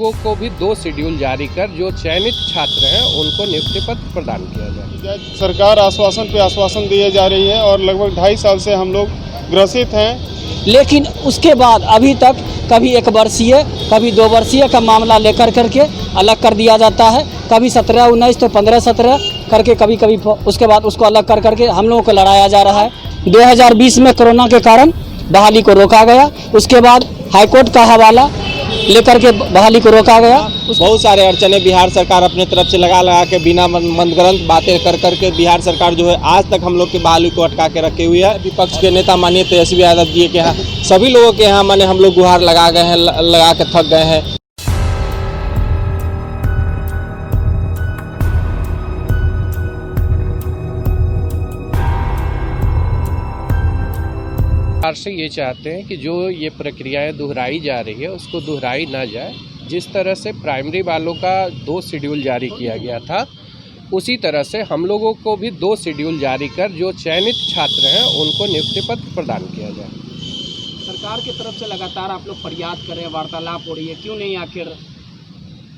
को भी 2 शेड्यूल जारी कर जो चयनित छात्र हैं उनको नियुक्ति पत्र प्रदान किया जाए। सरकार आश्वासन पे आश्वासन दिए जा रही है और लगभग 2.5 साल से हम लोग ग्रसित हैं, लेकिन उसके बाद अभी तक कभी 1 वर्षीय कभी 2 वर्षीय का मामला लेकर करके अलग कर दिया जाता है, कभी 17-19 तो 15-17 करके कभी उसके बाद उसको अलग कर करके हम लोगों को लड़ाया जा रहा है। 2020 में कोरोना के कारण बहाली को रोका गया, उसके बाद हाईकोर्ट का हवाला लेकर के बहाली को रोका गया। बहुत सारे अड़चने बिहार सरकार अपने तरफ से लगा के बिना मनगढ़ंत बातें कर करके बिहार सरकार जो है आज तक हम लोग की बहाली को अटका के रखे हुई है। विपक्ष के नेता माननीय तेजस्वी यादव जी के यहाँ सभी लोगों के यहाँ माने हम लोग गुहार लगा गए हैं, लगा के थक गए हैं। सरकार से ये चाहते हैं कि जो ये प्रक्रियाएं दोहराई जा रही है उसको दोहराई ना जाए। जिस तरह से प्राइमरी वालों का 2 शेड्यूल जारी किया गया था, उसी तरह से हम लोगों को भी 2 शेड्यूल जारी कर जो चयनित छात्र हैं उनको नियुक्ति पत्र प्रदान किया जाए। सरकार की तरफ से लगातार आप लोग फरियाद कर रहे हैं, वार्तालाप हो रही है, क्यों नहीं आखिर?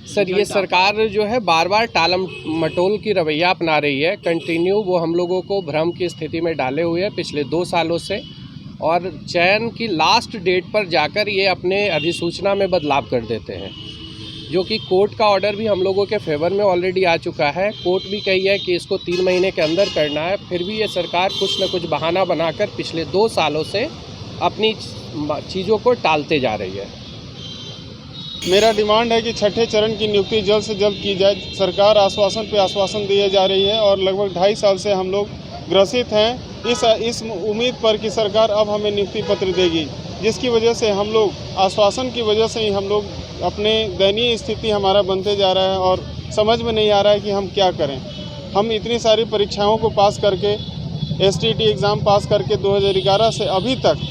सर, ये सरकार जो है बार बार टालम मटोल की रवैया अपना रही है। कंटिन्यू वो हम लोगों को भ्रम की स्थिति में डाले हुए है पिछले 2 सालों से, और चयन की लास्ट डेट पर जाकर ये अपने अधिसूचना में बदलाव कर देते हैं, जो कि कोर्ट का ऑर्डर भी हम लोगों के फेवर में ऑलरेडी आ चुका है। कोर्ट भी कही है कि इसको 3 महीने के अंदर करना है, फिर भी ये सरकार कुछ न कुछ बहाना बनाकर पिछले 2 सालों से अपनी चीज़ों को टालते जा रही है। मेरा डिमांड है कि 6ठे चरण की नियुक्ति जल्द से जल्द की जाए। सरकार आश्वासन पे आश्वासन दिए जा रही है और लगभग 2.5 साल से हम लोग ग्रसित हैं इस उम्मीद पर कि सरकार अब हमें नियुक्ति पत्र देगी, जिसकी वजह से हम लोग आश्वासन की वजह से ही हम लोग अपने दयनीय स्थिति हमारा बनते जा रहा है और समझ में नहीं आ रहा है कि हम क्या करें। हम इतनी सारी परीक्षाओं को पास करके STT एग्ज़ाम पास करके 2011 से अभी तक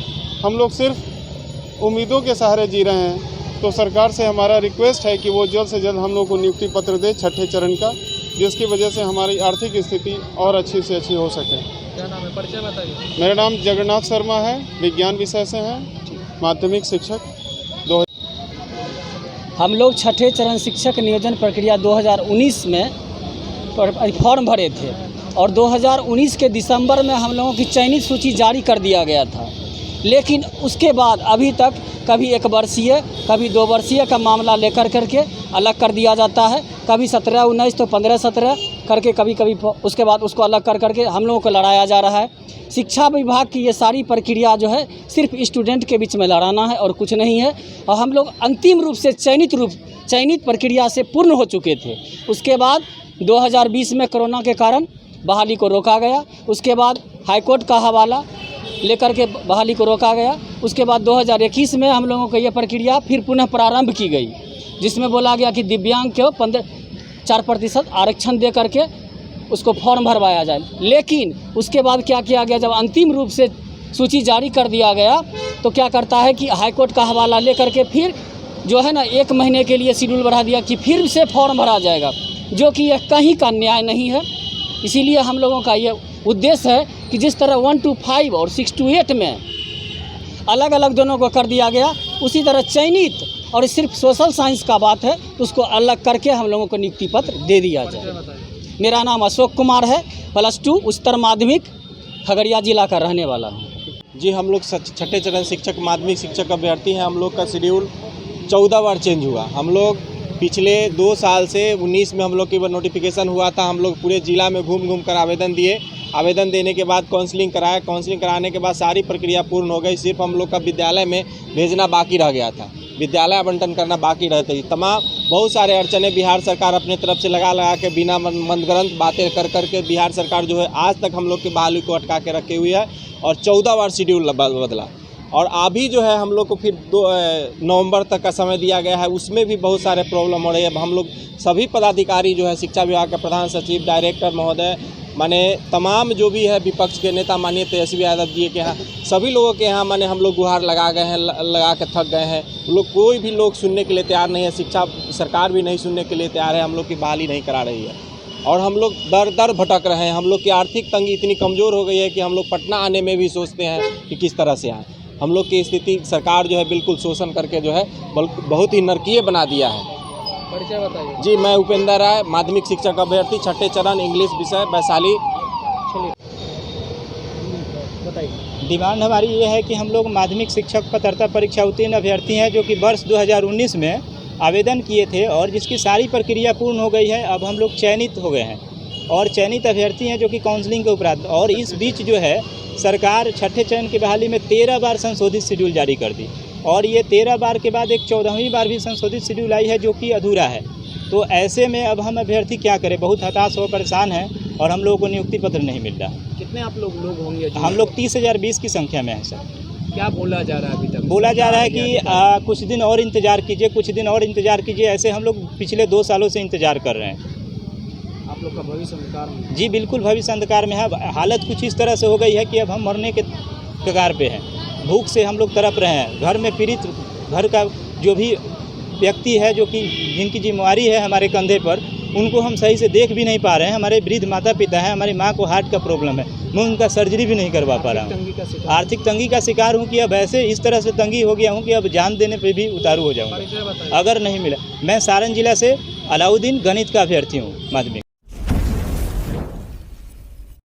हम लोग सिर्फ उम्मीदों के सहारे जी रहे हैं। तो सरकार से हमारा रिक्वेस्ट है कि वो जल्द से जल्द हम लोग को नियुक्ति पत्र दे 6ठे चरण का, जिसकी वजह से हमारी आर्थिक स्थिति और अच्छी से अच्छी हो सके। क्या नाम है, परिचय बताइए। मेरा नाम जगन्नाथ शर्मा है, विज्ञान विषय से हैं, माध्यमिक शिक्षक। हम लोग 6ठे चरण शिक्षक नियोजन प्रक्रिया 2019 में फॉर्म भरे थे और 2019 के दिसंबर में हम लोगों की चयनित सूची जारी कर दिया गया था, लेकिन उसके बाद अभी तक कभी 1 वर्षीय कभी 2 वर्षीय का मामला लेकर करके अलग कर दिया जाता है, कभी 17-19 तो 15-17 करके कभी उसके बाद उसको अलग कर करके हम लोगों को लड़ाया जा रहा है। शिक्षा विभाग की ये सारी प्रक्रिया जो है सिर्फ स्टूडेंट के बीच में लड़ाना है और कुछ नहीं है। और हम लोग अंतिम रूप से चयनित प्रक्रिया से पूर्ण हो चुके थे। उसके बाद 2020 में कोरोना के कारण बहाली को रोका गया, उसके बाद हाईकोर्ट का हवाला लेकर के बहाली को रोका गया। उसके बाद 2021 में हम लोगों को ये प्रक्रिया फिर पुनः प्रारंभ की गई, जिसमें बोला गया कि दिव्यांग को 4% आरक्षण दे करके उसको फॉर्म भरवाया जाए। लेकिन उसके बाद क्या किया गया, जब अंतिम रूप से सूची जारी कर दिया गया तो क्या करता है कि हाईकोर्ट का हवाला लेकर के फिर जो है ना 1 महीने के लिए शेड्यूल बढ़ा दिया कि फिर से फॉर्म भरा जाएगा, जो कि यह कहीं का न्याय नहीं है। इसीलिए हम लोगों का ये उद्देश्य है कि जिस तरह 1 to 5 और 6 to 8 में अलग अलग दोनों को कर दिया गया, उसी तरह चयनित और सिर्फ सोशल साइंस का बात है उसको अलग करके हम लोगों को नियुक्ति पत्र दे दिया जाए। मेरा नाम अशोक कुमार है, +2 उच्चतर माध्यमिक खगड़िया जिला का रहने वाला हूँ। जी, हम लोग 6ठे चरण शिक्षक माध्यमिक शिक्षक अभ्यर्थी हैं। हम लोग का शेड्यूल 14 बार चेंज हुआ। हम लोग पिछले 2 साल से 19 में हम लोग की नोटिफिकेशन हुआ था। हम लोग पूरे ज़िला में घूम कर आवेदन दिए। आवेदन देने के बाद काउंसलिंग कराया। काउंसलिंग कराने के बाद सारी प्रक्रिया पूर्ण हो गई। सिर्फ हम लोग का विद्यालय में भेजना बाकी रह गया था, विद्यालय आवंटन करना बाकी रहते ही। तमाम बहुत सारे अड़चने बिहार सरकार अपने तरफ से लगा के बिना मनगढ़ंत बातें कर करके बिहार सरकार जो है आज तक हम लोग की बहाली को अटका के रखी हुई है और 14 बार शेड्यूल बदला। और अभी जो है हम लोग को फिर 2 नवंबर तक का समय दिया गया है, उसमें भी बहुत सारे प्रॉब्लम हो रही है। हम लोग सभी पदाधिकारी जो है शिक्षा विभाग के प्रधान सचिव, डायरेक्टर महोदय, माने तमाम जो भी है विपक्ष के नेता माननीय तेजस्वी यादव जी के यहाँ सभी लोगों के यहाँ माने हम लोग गुहार लगा गए हैं, लगा के थक गए हैं। लोग कोई भी लोग सुनने के लिए तैयार नहीं है। शिक्षा सरकार भी नहीं सुनने के लिए तैयार है। हम लोग की बहाली नहीं करा रही है और हम लोग दर भटक रहे हैं। हम लोग की आर्थिक तंगी इतनी कमज़ोर हो गई है कि हम लोग पटना आने में भी सोचते हैं कि किस तरह से आएँ। हम लोग की स्थिति सरकार जो है बिल्कुल शोषण करके जो है बहुत ही नरकीय बना दिया है। परिचय बताइए। जी, मैं उपेंद्र राय, माध्यमिक शिक्षक अभ्यर्थी, छठे चरण, इंग्लिश विषय, वैशाली। बताइए। डिमांड हमारी ये है कि हम लोग माध्यमिक शिक्षक पात्रता परीक्षा उत्तीर्ण अभ्यर्थी हैं, जो कि वर्ष 2019 में आवेदन किए थे और जिसकी सारी प्रक्रिया पूर्ण हो गई है। अब हम लोग चयनित हो गए हैं और चयनित अभ्यर्थी हैं, जो कि काउंसलिंग के उपरांत। और इस बीच जो है सरकार छठे चरण की बहाली में 13 बार संशोधित शेड्यूल जारी कर दी और ये 13 बार के बाद एक 14वीं बार भी संशोधित शेड्यूल आई है, जो कि अधूरा है। तो ऐसे में अब हम अभ्यर्थी क्या करें, बहुत हताश हो परेशान हैं और हम लोगों को नियुक्ति पत्र नहीं मिल रहा। कितने आप लोग होंगे? हम लोग 30,020 की संख्या में हैं सर। क्या बोला जा रहा है अभी तक? बोला जा रहा है कि कुछ दिन और इंतज़ार कीजिए, कुछ दिन और इंतज़ार कीजिए। ऐसे हम लोग पिछले 2 सालों से इंतज़ार कर रहे हैं। आप लोग का भविष्य अंधकार में? जी बिल्कुल, भविष्य अंधकार में है। हालत कुछ इस तरह से हो गई है कि अब हम मरने के कगार पे हैं। भूख से हम लोग तड़प रहे हैं। घर में पीड़ित, घर का जो भी व्यक्ति है, जो कि जिनकी जिम्मेवारी है हमारे कंधे पर, उनको हम सही से देख भी नहीं पा रहे हैं। हमारे वृद्ध माता पिता हैं, हमारी माँ को हार्ट का प्रॉब्लम है, मैं उनका सर्जरी भी नहीं करवा पा रहा हूँ। आर्थिक तंगी का शिकार हूँ कि अब ऐसे इस तरह से तंगी हो गया हूँ कि अब जान देने पे भी उतारू हो जाऊँगा अगर नहीं मिला। मैं सारण जिला से अलाउद्दीन गणित का अभ्यर्थी हूँ माध्यमिक।